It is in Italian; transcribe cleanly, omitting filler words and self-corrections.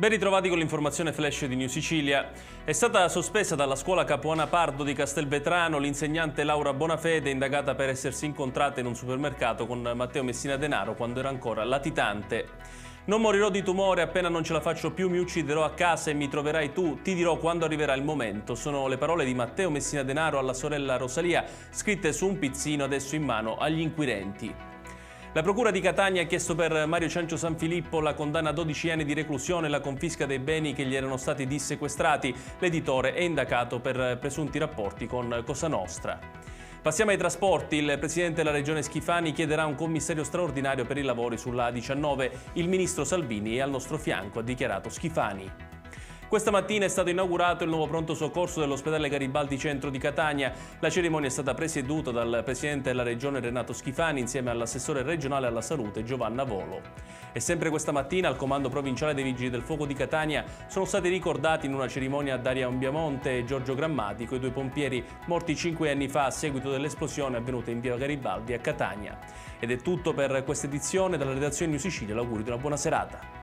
Ben ritrovati con l'informazione flash di New Sicilia. È stata sospesa dalla scuola Capuana Pardo di Castelvetrano l'insegnante Laura Bonafede, indagata per essersi incontrata in un supermercato con Matteo Messina Denaro quando era ancora latitante. Non morirò di tumore, appena non ce la faccio più mi ucciderò a casa e mi troverai tu, ti dirò quando arriverà il momento. Sono le parole di Matteo Messina Denaro alla sorella Rosalia, scritte su un pizzino adesso in mano agli inquirenti. La Procura di Catania ha chiesto per Mario Ciancio Sanfilippo la condanna a 12 anni di reclusione e la confisca dei beni che gli erano stati dissequestrati. L'editore è indagato per presunti rapporti con Cosa Nostra. Passiamo ai trasporti. Il Presidente della Regione Schifani chiederà un commissario straordinario per i lavori sulla A19. Il Ministro Salvini è al nostro fianco, ha dichiarato Schifani. Questa mattina è stato inaugurato il nuovo pronto soccorso dell'ospedale Garibaldi Centro di Catania. La cerimonia è stata presieduta dal Presidente della Regione Renato Schifani insieme all'assessore regionale alla salute Giovanna Volo. E sempre questa mattina al Comando Provinciale dei Vigili del Fuoco di Catania sono stati ricordati in una cerimonia Daria Ombiamonte e Giorgio Grammatico, i due pompieri morti 5 anni fa a seguito dell'esplosione avvenuta in via Garibaldi a Catania. Ed è tutto per questa edizione. Dalla redazione New Sicilia l'augurio di una buona serata.